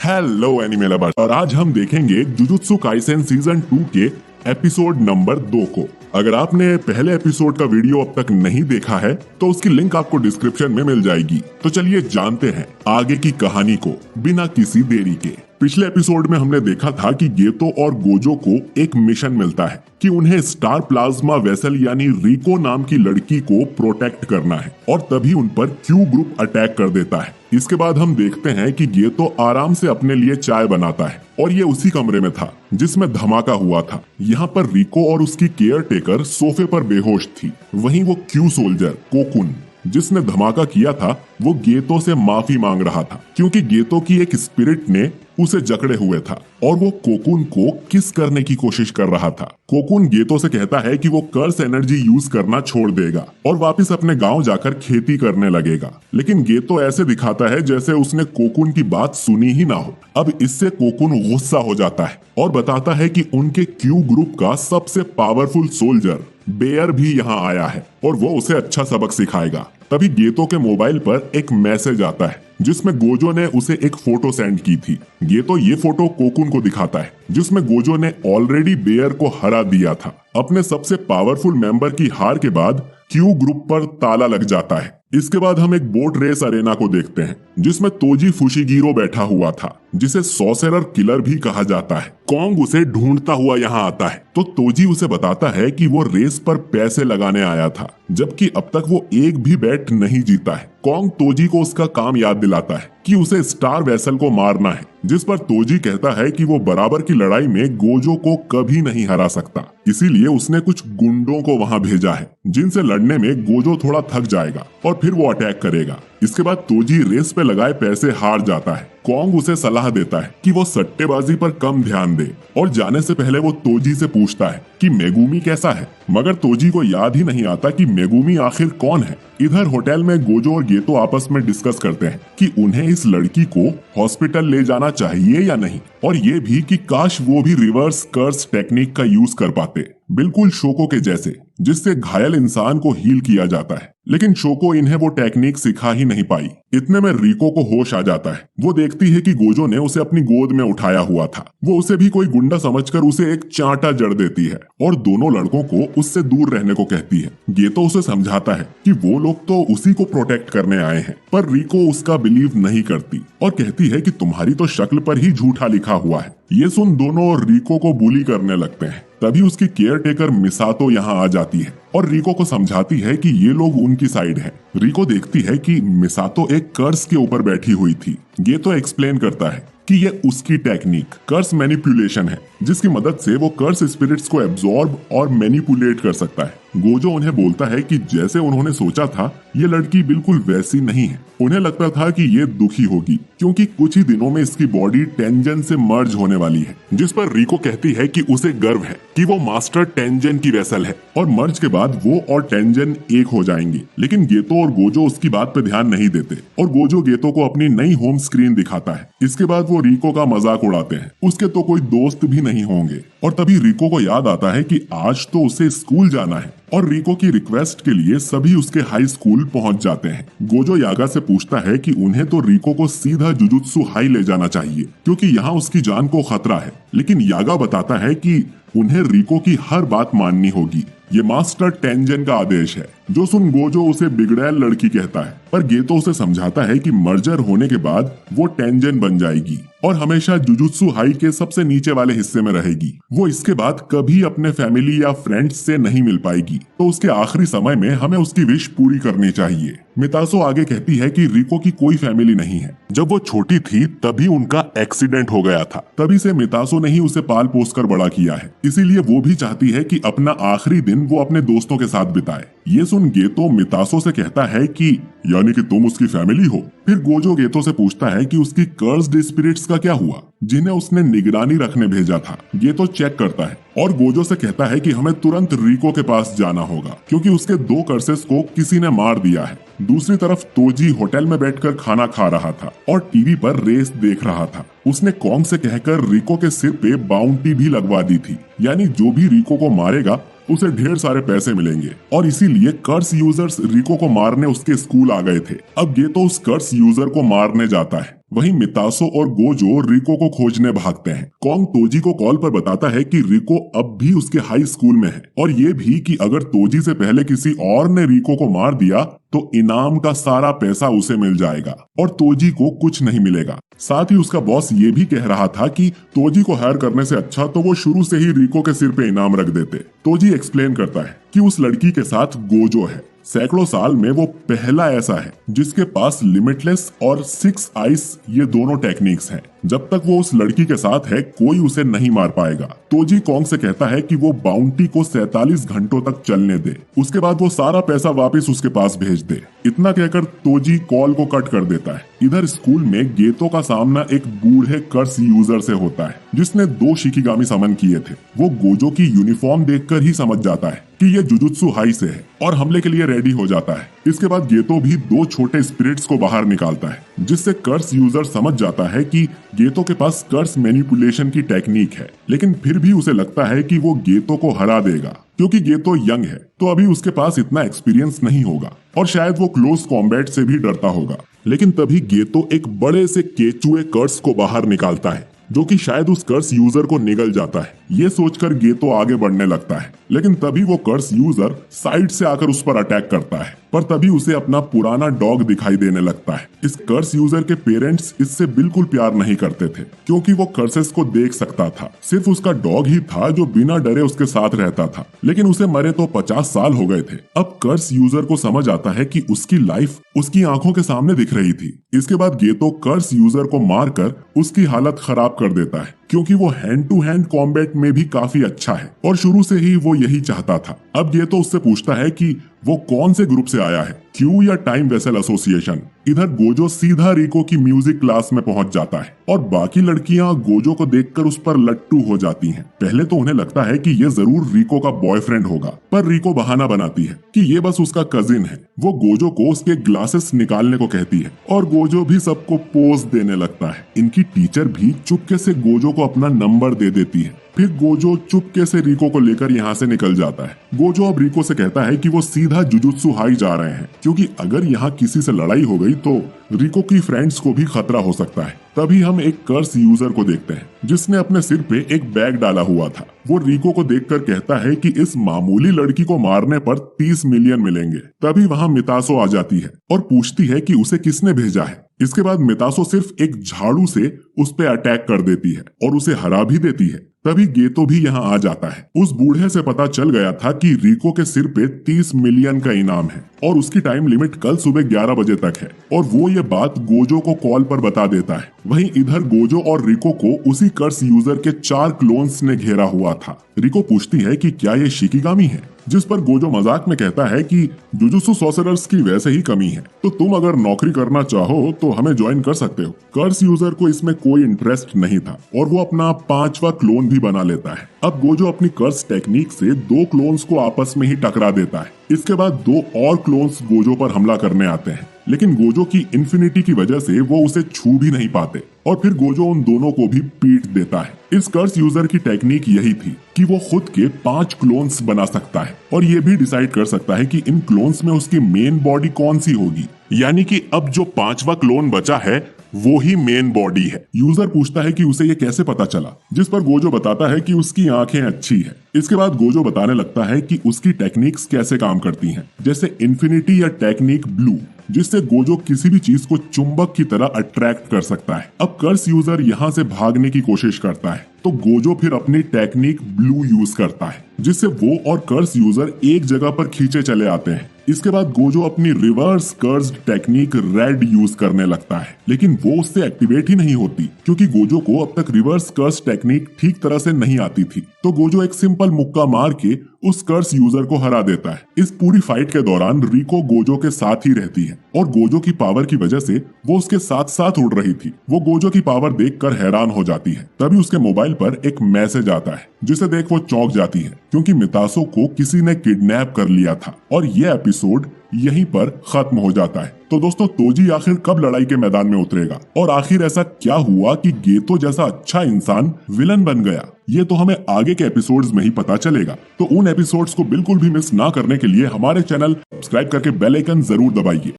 Hello anime lovers, और आज हम देखेंगे जुजुत्सु काइसेन सीजन 2 के एपिसोड नंबर 2 को। अगर आपने पहले एपिसोड का वीडियो अब तक नहीं देखा है तो उसकी लिंक आपको डिस्क्रिप्शन में मिल जाएगी। तो चलिए जानते हैं आगे की कहानी को बिना किसी देरी के। पिछले एपिसोड में हमने देखा था कि गेतो और गोजो को एक मिशन मिलता है कि उन्हें स्टार प्लाज्मा वेसल यानी रिको नाम की लड़की को प्रोटेक्ट करना है, और तभी उन पर क्यू ग्रुप अटैक कर देता है। इसके बाद हम देखते हैं कि गेतो आराम से अपने लिए चाय बनाता है, और ये उसी कमरे में था जिसमें धमाका हुआ था। यहाँ पर रिको और उसकी केयर टेकर सोफे पर बेहोश थी। वहीं वो क्यू सोल्जर कोकुन जिसने धमाका किया था वो गेतो से माफी मांग रहा था, क्योंकि गेतो की एक स्पिरिट ने उसे जकड़े हुए था और वो कोकुन को किस करने की कोशिश कर रहा था। कोकुन गेतो से कहता है कि वो कर्स एनर्जी यूज करना छोड़ देगा और वापस अपने गांव जाकर खेती करने लगेगा, लेकिन गेतो ऐसे दिखाता है जैसे उसने कोकुन की बात सुनी ही ना हो। अब इससे कोकुन गुस्सा हो जाता है और बताता है कि उनके क्यू ग्रुप का सबसे पावरफुल सोल्जर बेयर भी यहाँ आया है और वो उसे अच्छा सबक सिखाएगा। तभी गेतो के मोबाइल पर एक मैसेज आता है जिसमें गोजो ने उसे एक फोटो सेंड की थी। गेतो ये फोटो कोकुन को दिखाता है जिसमें गोजो ने ऑलरेडी बेयर को हरा दिया था। अपने सबसे पावरफुल मेंबर की हार के बाद क्यू ग्रुप पर ताला लग जाता है। इसके बाद हम एक बोट रेस अरेना को देखते हैं जिसमें तोजी फुशिगिरो बैठा हुआ था, जिसे सॉसेरर किलर भी कहा जाता है। कॉन्ग उसे ढूंढता हुआ यहाँ आता है तो तोजी उसे बताता है कि वो रेस पर पैसे लगाने आया था, जबकि अब तक वो एक भी बैट नहीं जीता है। कॉन्ग तोजी को उसका काम याद दिलाता है कि उसे स्टार वेसल को मारना है, जिस पर तोजी कहता है कि वो बराबर की लड़ाई में गोजो को कभी नहीं हरा सकता, इसीलिए उसने कुछ गुंडों को वहां भेजा है जिनसे लड़ने में गोजो थोड़ा थक जाएगा और फिर वो अटैक करेगा। इसके बाद तोजी रेस पे लगाए पैसे हार जाता है। कॉन्ग उसे सलाह देता है कि वो सट्टेबाजी पर कम ध्यान दे, और जाने से पहले वो तोजी से पूछता है कि मेगुमी कैसा है, मगर तोजी को याद ही नहीं आता कि मेगुमी आखिर कौन है। इधर होटल में गोजो और गेतो आपस में डिस्कस करते हैं कि उन्हें इस लड़की को हॉस्पिटल ले जाना चाहिए या नहीं, और ये भी कि काश वो भी रिवर्स कर्स टेक्निक का यूज कर पाते, बिल्कुल शोको के जैसे, जिससे घायल इंसान को हील किया जाता है। लेकिन शोको इन्हें वो टेक्निक सिखा ही नहीं पाई। इतने में रिको को होश आ जाता है। वो देखती है कि गोजो ने उसे अपनी गोद में उठाया हुआ था। वो उसे भी कोई गुंडा समझकर उसे एक चांटा जड़ देती है और दोनों लड़कों को उससे दूर रहने को कहती है। गेतो उसे समझाता है कि वो लोग तो उसी को प्रोटेक्ट करने आए हैं, पर रिको उसका बिलीव नहीं करती और कहती है कि तुम्हारी तो शक्ल पर ही झूठा लिखा हुआ है। ये सुन दोनों रिको को बुली करने लगते हैं। तभी उसकी केयर टेकर मिसातो यहाँ आ जाती है और रिको को समझाती है कि ये लोग उनकी साइड हैं। रिको देखती है कि मिसातो एक कर्स के ऊपर बैठी हुई थी। गेतो एक्सप्लेन करता है कि ये उसकी टेक्निक कर्स मैनिपुलेशन है, जिसकी मदद से वो कर्स स्पिरिट्स को एब्जॉर्ब और मैनिपुलेट कर सकता है। गोजो उन्हें बोलता है कि जैसे उन्होंने सोचा था ये लड़की बिल्कुल वैसी नहीं है। उन्हें लगता था कि ये दुखी होगी क्योंकि कुछ ही दिनों में इसकी बॉडी टेंजन से मर्ज होने वाली है, जिस पर रिको कहती है कि उसे गर्व है कि वो मास्टर टेंजन की वेसल है और मर्ज के बाद वो और टेंजन एक हो जाएंगे। लेकिन गेतो और गोजो उसकी बात पे ध्यान नहीं देते और गोजो गेतो को अपनी नई होम स्क्रीन दिखाता है। इसके बाद वो रिको का मजाक उड़ाते हैं, उसके तो कोई दोस्त भी नहीं होंगे। और तभी रिको को याद आता है कि आज तो उसे स्कूल जाना है, और रिको की रिक्वेस्ट के लिए सभी उसके हाई स्कूल पहुंच जाते हैं। गोजो यागा से पूछता है कि उन्हें तो रिको को सीधा जुजुत्सु हाई ले जाना चाहिए क्योंकि यहाँ उसकी जान को खतरा है, लेकिन यागा बताता है कि उन्हें रिको की हर बात माननी होगी। ये मास्टर टेंजन का आदेश है। जो सुन गोजो उसे बिगड़ैल लड़की कहता है, पर गेतो उसे समझाता है कि मर्जर होने के बाद वो टेंजन बन जाएगी और हमेशा जुजुत्सु हाई के सबसे नीचे वाले हिस्से में रहेगी। वो इसके बाद कभी अपने फैमिली या फ्रेंड्स से नहीं मिल पाएगी, तो उसके आखिरी समय में हमें उसकी विश पूरी करनी चाहिए। मितासो आगे कहती है कि रिको की कोई फैमिली नहीं है। जब वो छोटी थी तभी उनका एक्सीडेंट हो गया था, तभी से मितासो ने ही उसे पाल पोस कर बड़ा किया है, इसीलिए वो भी चाहती है कि अपना आखिरी दिन वो अपने दोस्तों के साथ बिताए। ये सुन गेतो मितासो से कहता है कि यानी कि तुम उसकी फैमिली हो। फिर गोजो गेतो से पूछता है कि उसकी कर्स्ड स्पिरिट्स का क्या हुआ जिन्हें उसने निगरानी रखने भेजा था। गेतो चेक करता है और गोजो से कहता है कि हमें तुरंत रिको के पास जाना होगा क्योंकि उसके 2 कर्सेस को किसी ने मार दिया है। दूसरी तरफ तोजी होटल में बैठकर खाना खा रहा था और टीवी पर रेस देख रहा था। उसने कॉन्ग से कहकर रिको के सिर पे बाउंटी भी लगवा दी थी, यानी जो भी रिको को मारेगा उसे ढेर सारे पैसे मिलेंगे, और इसीलिए कर्स यूजर्स रिको को मारने उसके स्कूल आ गए थे। अब गेतो उस कर्स यूजर को मारने जाता है। वहीं मितासो और गोजो रिको को खोजने भागते हैं। कॉन्ग तोजी को कॉल पर बताता है कि रिको अब भी उसके हाई स्कूल में है और ये भी कि अगर तोजी से पहले किसी और ने रिको को मार दिया तो इनाम का सारा पैसा उसे मिल जाएगा और तोजी को कुछ नहीं मिलेगा। साथ ही उसका बॉस ये भी कह रहा था कि तोजी को हायर करने से अच्छा तो वो शुरू से ही रिको के सिर पे इनाम रख देते। तोजी एक्सप्लेन करता है कि उस लड़की के साथ गोजो है, सैकड़ों साल में वो पहला ऐसा है जिसके पास लिमिटलेस और 6 आइस ये दोनों टेक्निक्स हैं। जब तक वो उस लड़की के साथ है कोई उसे नहीं मार पाएगा। तोजी कॉन्ग से कहता है कि वो बाउंटी को 47 घंटों तक चलने दे, उसके बाद वो सारा पैसा वापस उसके पास भेज दे। इतना कहकर तोजी कॉल को कट कर देता है। इधर स्कूल में गेतो का सामना एक बूढ़े कर्स यूजर से होता है जिसने 2 शिकिगामी समन किए थे। वो गोजो की यूनिफॉर्म देखकर ही समझ जाता है कि ये जुजुत्सु हाई से है और हमले के लिए रेडी हो जाता है। इसके बाद गेतो भी 2 छोटे स्पिरिट्स को बाहर निकालता है जिससे कर्स यूजर समझ जाता है कि गेतो के पास कर्स मैनिपुलेशन की टेक्निक है, लेकिन फिर भी उसे लगता है कि वो गेतो को हरा देगा क्योंकि गेतो यंग है तो अभी उसके पास इतना एक्सपीरियंस नहीं होगा और शायद वो क्लोज कॉम्बैट से भी डरता होगा। लेकिन तभी गेतो एक बड़े से केचुए कर्स को बाहर निकालता है जो कि शायद उस कर्स यूजर को निगल जाता है। ये सोचकर गेतो आगे बढ़ने लगता है, लेकिन तभी वो कर्स यूजर साइड से आकर उस पर अटैक करता है, पर तभी उसे अपना पुराना डॉग दिखाई देने लगता है। इस कर्स यूजर के पेरेंट्स इससे बिल्कुल प्यार नहीं करते थे क्योंकि वो कर्सेस को देख सकता था। सिर्फ उसका डॉग ही था जो बिना डरे उसके साथ रहता था, लेकिन उसे मरे तो 50 साल हो गए थे। अब कर्स यूजर को समझ आता है कि उसकी लाइफ उसकी आंखों के सामने दिख रही थी। इसके बाद गेतो कर्स यूजर को मारकर उसकी हालत खराब कर देता है क्योंकि वो हैंड टू हैंड कॉम्बैट में भी काफी अच्छा है और शुरू से ही वो यही चाहता था। अब गेतो उससे पूछता है कि वो कौन से ग्रुप से आया है, क्यू या टाइम वेसल एसोसिएशन। इधर गोजो सीधा रिको की म्यूजिक क्लास में पहुंच जाता है और बाकी लड़कियां गोजो को देखकर उस पर लट्टू हो जाती हैं। पहले तो उन्हें लगता है कि ये जरूर रिको का बॉयफ्रेंड होगा, पर रिको बहाना बनाती है कि ये बस उसका कजिन है। वो गोजो को उसके ग्लासेस निकालने को कहती है और गोजो भी सबको पोज देने लगता है। इनकी टीचर भी चुपके से गोजो को अपना नंबर दे देती है। फिर गोजो चुपके से रिको को लेकर यहाँ से निकल जाता है। गोजो अब रिको से कहता है कि वो सीधा जुजुत्सु हाई जा रहे हैं क्योंकि अगर यहाँ किसी से लड़ाई हो गई तो रिको की फ्रेंड्स को भी खतरा हो सकता है। तभी हम एक कर्स यूजर को देखते हैं जिसने अपने सिर पे एक बैग डाला हुआ था। वो रिको को देखकर कहता है कि इस मामूली लड़की को मारने पर 30 मिलियन मिलेंगे। तभी वहाँ मितासो आ जाती है और पूछती है कि उसे किसने भेजा है। इसके बाद मितासो सिर्फ एक झाड़ू से उस पे अटैक कर देती है और उसे हरा भी देती है। तभी गेतो भी यहाँ आ जाता है। उस बूढ़े से पता चल गया था कि रिको के सिर पे 30 मिलियन का इनाम है और उसकी टाइम लिमिट कल सुबह 11 बजे तक है और वो ये बात गोजो को कॉल पर बता देता है। वहीं इधर गोजो और रिको को उसी कर्स यूजर के 4 क्लोन्स ने घेरा हुआ था। रिको पूछती है कि क्या ये शिकिगामी है, जिस पर गोजो मजाक में कहता है कि जुजुत्सु सॉर्सरर्स की वैसे ही कमी है, तो तुम अगर नौकरी करना चाहो तो हमें ज्वाइन कर सकते हो। कर्स यूजर को इसमें कोई इंटरेस्ट नहीं था और वो अपना 5वां क्लोन भी बना लेता है। अब गोजो अपनी कर्स टेक्निक से 2 क्लोन्स को आपस में ही टकरा देता है। इसके बाद 2 और क्लोन्स गोजो पर हमला करने आते हैं, लेकिन गोजो की इन्फिनिटी की वजह से वो उसे छू भी नहीं पाते और फिर गोजो उन दोनों को भी पीट देता है। इस कर्स यूजर की टेक्निक यही थी कि वो खुद के 5 क्लोन्स बना सकता है और ये भी डिसाइड कर सकता है कि इन क्लोन्स में उसकी मेन बॉडी कौन सी होगी। यानी कि अब जो 5वां क्लोन बचा है वो ही मेन बॉडी है। यूजर पूछता है कि उसे ये कैसे पता चला, जिस पर गोजो बताता है कि उसकी आंखें अच्छी है। इसके बाद गोजो बताने लगता है कि उसकी टेक्निक्स कैसे काम करती हैं, जैसे इन्फिनिटी या टेक्निक ब्लू, जिससे गोजो किसी भी चीज को चुंबक की तरह अट्रैक्ट कर सकता है। अब कर्स यूजर यहाँ से भागने की कोशिश करता है तो गोजो फिर अपनी टेक्निक ब्लू यूज करता है, जिससे वो और कर्स यूजर एक जगह पर खींचे चले आते हैं। इसके बाद गोजो अपनी reverse cursed technique red use करने लगता है, लेकिन वो उससे एक्टिवेट ही नहीं होती क्योंकि गोजो को अब तक रिवर्स कर्स टेक्निक ठीक तरह से नहीं आती थी। तो गोजो एक सिंपल मुक्का मार के उस कर्स यूजर को हरा देता है। इस पूरी फाइट के दौरान रिको गोजो के साथ ही रहती है और गोजो की पावर की वजह से वो उसके साथ साथ उड़ रही थी। वो गोजो की पावर देखकर हैरान हो जाती है। तभी उसके मोबाइल पर एक मैसेज आता है जिसे देख वो चौंक जाती है क्योंकि मितासो को किसी ने किडनैप कर लिया था और ये एपिसोड यहीं पर खत्म हो जाता है। तो दोस्तों, तोजी आखिर कब लड़ाई के मैदान में उतरेगा और आखिर ऐसा क्या हुआ कि गेतो जैसा अच्छा इंसान विलन बन गया, ये तो हमें आगे के एपिसोड्स में ही पता चलेगा। तो उन एपिसोड्स को बिल्कुल भी मिस ना करने के लिए हमारे चैनल सब्सक्राइब करके बेल आइकन जरूर दबाइए।